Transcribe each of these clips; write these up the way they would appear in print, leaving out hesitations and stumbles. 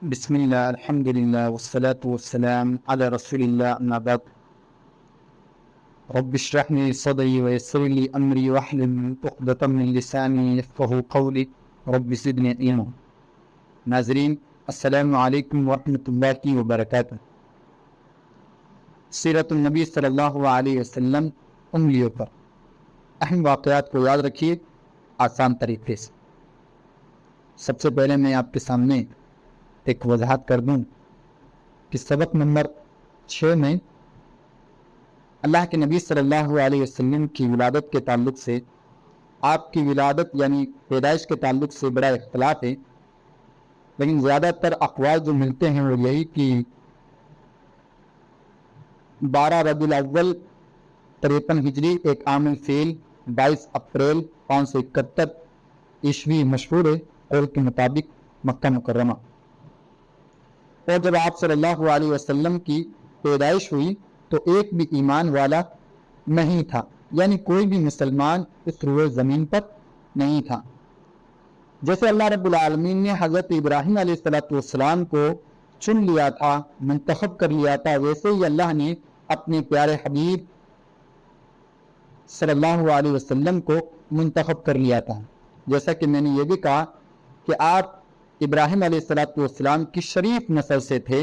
بسم اللہ الحمد للہ والصلاة والسلام علی رسول اللہ اما بعد رب اشرح لي صدری ویسر لي امری واحلل عقدۃ من لسانی یفقهوا قولی رب زدنی علما۔ ناظرین السلام علیکم ورحمۃ اللہ وبرکاتہ۔ سیرت النبی صلی اللہ علیہ وسلم انگلیوں پر اہم واقعات کو یاد رکھیے آسان طریقے سے۔ سب سے پہلے میں آپ کے سامنے ایک وضاحت کر دوں کہ سبق نمبر 6 میں اللہ کے نبی صلی اللہ علیہ وسلم کی ولادت کے تعلق سے آپ کی ولادت یعنی پیدائش کے تعلق سے بڑا اختلاف ہے، لیکن زیادہ تر اقوال جو ملتے ہیں وہ یہی کہ 12 ربیع الاول 53 ہجری ایک عام الفیل 22 اپریل 571 عیسوی مشہور ہے، قول کے مطابق مکہ مکرمہ۔ اور جب آپ صلی اللہ علیہ وسلم کی پیدائش ہوئی تو ایک بھی ایمان والا نہیں تھا، یعنی کوئی بھی مسلمان اس روئے زمین پر نہیں تھا۔ جیسے اللہ رب العالمین نے حضرت ابراہیم علیہ السلام کو چن لیا تھا، منتخب کر لیا تھا، ویسے ہی اللہ نے اپنے پیارے حبیب صلی اللہ علیہ وسلم کو منتخب کر لیا تھا۔ جیسا کہ میں نے یہ بھی کہا کہ آپ ابراہیم علیہ السلام کی شریف نسل سے تھے،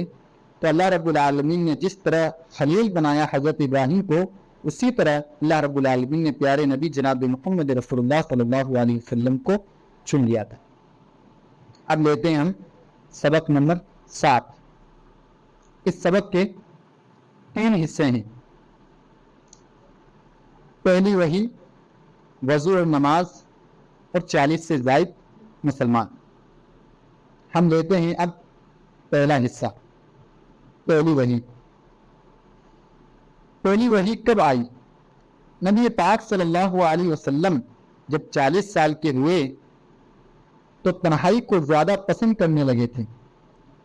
تو اللہ رب العالمین نے جس طرح خلیل بنایا حضرت ابراہیم کو، اسی طرح اللہ رب العالمین نے پیارے نبی جناب محمد رسول اللہ صلی اللہ علیہ وسلم کو چن لیا تھا۔ اب لیتے ہیں ہم سبق نمبر 7۔ اس سبق کے 3 حصے ہیں۔ پہلی وحی، وضو اور نماز اور 40 سے زائد مسلمان۔ ہم لیتے ہیں اب پہلا حصہ، پہلی وحی۔ پہلی وحی کب آئی؟ نبی پاک صلی اللہ علیہ وسلم جب 40 سال کے ہوئے تو تنہائی کو زیادہ پسند کرنے لگے تھے۔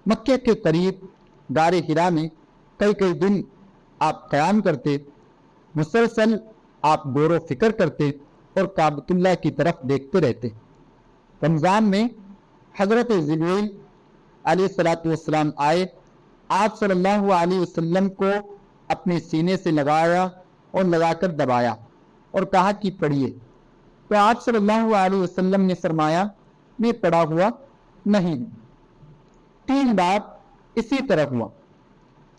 مکہ کے قریب غار حرا میں کئی دن آپ قیام کرتے، مسلسل آپ غور و فکر کرتے اور کعبۃ اللہ کی طرف دیکھتے رہتے۔ رمضان میں حضرت جبرائیل علیہ السلام آئے، آپ صلی اللہ علیہ وسلم کو اپنے سینے سے لگایا اور لگا کر دبایا اور کہا کہ پڑھیے، تو آپ صلی اللہ علیہ وسلم نے فرمایا میں پڑھا ہوا نہیں ہوں۔ 3 بار اسی طرح ہوا۔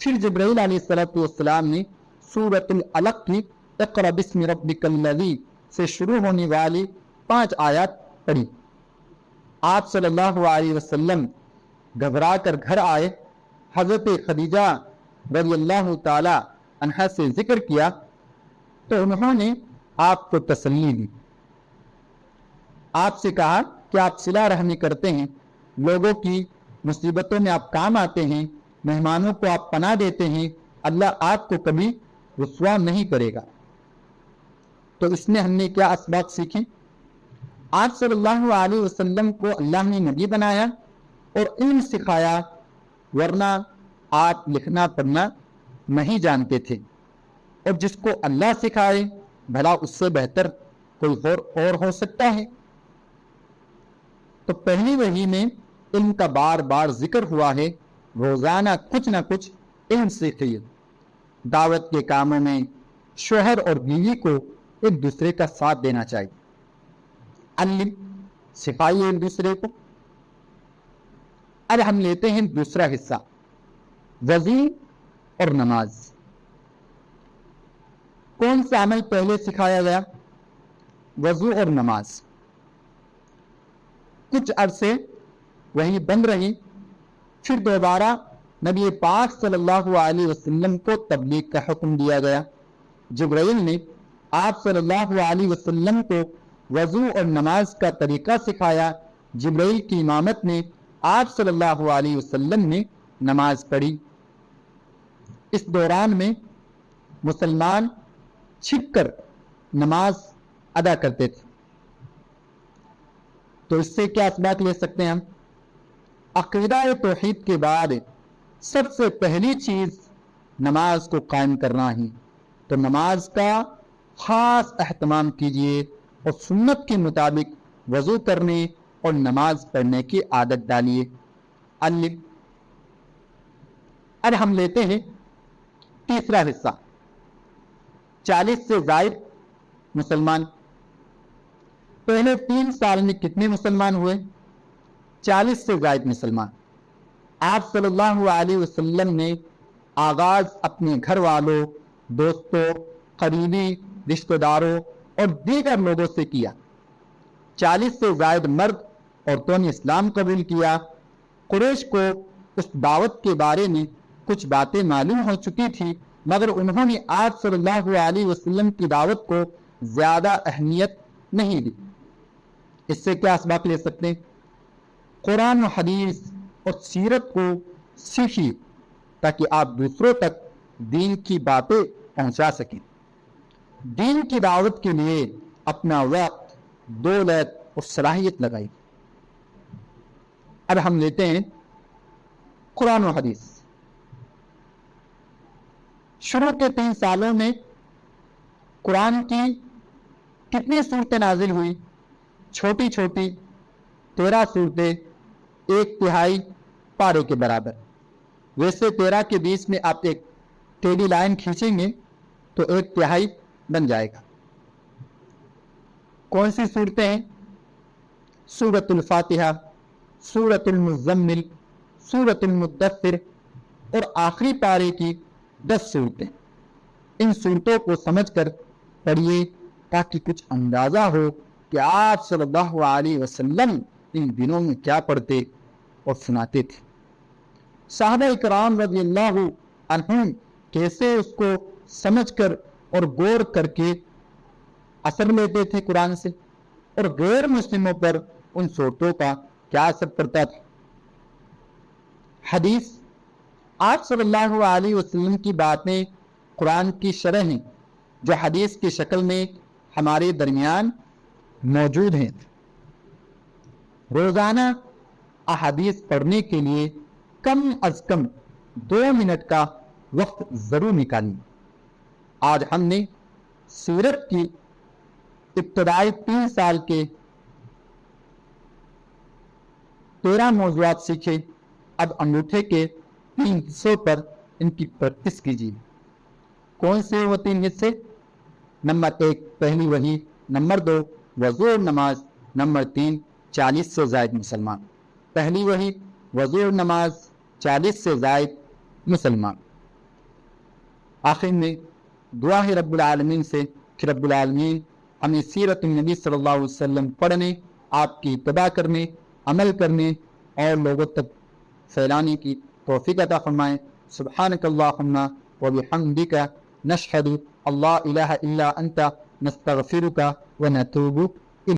پھر جبرائیل علیہ السلام نے سورۃ العلق کی اقرأ بسم ربک الذی سے شروع ہونے والی 5 آیات پڑھی۔ آپ صلی اللہ علیہ وسلم گھبرا کر گھر آئے، حضرت خدیجہ رضی اللہ تعالی عنہا سے ذکر کیا تو انہوں نے آپ کو تسلی دی، آپ سے کہا کہ آپ صلہ رحمی کرتے ہیں، لوگوں کی مصیبتوں میں آپ کام آتے ہیں، مہمانوں کو آپ پناہ دیتے ہیں، اللہ آپ کو کبھی رسوا نہیں کرے گا۔ تو اس میں ہم نے کیا اسباق سیکھیں؟ آپ صلی اللہ علیہ وسلم کو اللہ نے نبی بنایا اور علم سکھایا، ورنہ آپ لکھنا پڑھنا نہیں جانتے تھے، اور جس کو اللہ سکھائے بھلا اس سے بہتر کوئی اور ہو سکتا ہے؟ تو پہلی وحی میں علم کا بار بار ذکر ہوا ہے، روزانہ کچھ نہ کچھ علم سیکھیے۔ دعوت کے کاموں میں شوہر اور بیوی کو ایک دوسرے کا ساتھ دینا چاہیے، علم سکھائیے ایک دوسرے کو۔ اب ہم لیتے ہیں دوسرا حصہ، وضو اور نماز۔ کون سا عمل پہلے سکھایا گیا؟ وضو اور نماز۔ کچھ عرصے وہی بند رہی، پھر دوبارہ نبی پاک صلی اللہ علیہ وسلم کو تبلیغ کا حکم دیا گیا۔ جبرائیل نے آپ صلی اللہ علیہ وسلم کو وضو اور نماز کا طریقہ سکھایا۔ جبرائیل کی امامت میں آپ صلی اللہ علیہ وسلم نے نماز پڑھی۔ اس دوران میں مسلمان چھپ کر نماز ادا کرتے تھے۔ تو اس سے کیا اسباق لے سکتے ہیں ہم؟ عقیدہ توحید کے بعد سب سے پہلی چیز نماز کو قائم کرنا ہی، تو نماز کا خاص اہتمام کیجیے اور سنت کے مطابق وضو کرنے اور نماز پڑھنے کی عادت ڈالیے۔ علم اب ہم لیتے ہیں تیسرا حصہ، 40 سے زائد مسلمان۔ پہلے 3 سال میں کتنے مسلمان ہوئے؟ 40 سے زائد مسلمان۔ آپ صلی اللہ علیہ وسلم نے آغاز اپنے گھر والوں، دوستوں، قریبی رشتہ داروں اور دیگر لوگوں سے کیا۔ 40 سے زائد مرد عورتوں نے اسلام قبول کیا۔ قریش کو اس دعوت کے بارے میں کچھ باتیں معلوم ہو چکی تھی، مگر انہوں نے آپ صلی اللہ علیہ وسلم کی دعوت کو زیادہ اہمیت نہیں دی۔ اس سے کیا اسباق لے سکتے ہیں؟ قرآن و حدیث اور سیرت کو سیکھیے تاکہ آپ دوسروں تک دین کی باتیں پہنچا سکیں۔ دین کی دعوت کے لیے اپنا وقت، دولت اور صلاحیت لگائی۔ اب ہم لیتے ہیں قرآن و حدیث۔ شروع کے 3 سالوں میں قرآن کی کتنی صورتیں نازل ہوئی؟ چھوٹی چھوٹی 13 صورتیں، 1/3 پارے کے برابر۔ ویسے 13 کے بیچ میں آپ ایک ٹیڑھی لائن کھینچیں گے تو 1/3 بن جائے گا۔ کون سی صورتیں ہیں؟ سورۃ الفاتحہ، سورۃ المزمل، سورۃ المدثر اور آخری پارے کی 10 صورتیں۔ ان صورتوں کو سمجھ کر پڑھیے تاکہ کچھ اندازہ ہو کہ آپ صلی اللہ علیہ وسلم ان دنوں میں کیا پڑھتے اور سناتے تھے۔ صحابہ اکرام رضی اللہ عنہم کیسے اس کو سمجھ کر اور غور کر کے اثر لیتے تھے قرآن سے، اور غیر مسلموں پر ان صورتوں کا کیا اثر پڑتا تھا۔ حدیث، آپ صلی اللہ علیہ وسلم کی باتیں قرآن کی شرح ہیں جو حدیث کی شکل میں ہمارے درمیان موجود ہیں۔ روزانہ احادیث پڑھنے کے لیے کم از کم 2 منٹ کا وقت ضرور نکالیں۔ آج ہم نے سیرت کی ابتدائی 3 سال کے 13 موضوعات سیکھے۔ اب انگوٹھے کے 3 حصوں پر ان کی پریکٹس کیجیے۔ کون سے وہ 3 حصے؟ نمبر 1 پہلی وحی، نمبر 2 وضو اور نماز، نمبر 3 40 سے زائد مسلمان۔ پہلی وحی، وضو اور نماز، 40 سے زائد مسلمان۔ آخر میں دعا ہے رب العالمین سے کہ رب العالمین ہمیں سیرت النبی صلی اللہ علیہ وسلم پڑھنے، آپ کی اتباع کرنے، عمل کرنے اور لوگوں تک پھیلانے کی توفیق عطا فرمائیں۔ سبحانک اللہم و بحمدک نشہد اللہ الہ الا انت نستغفرک و نتوب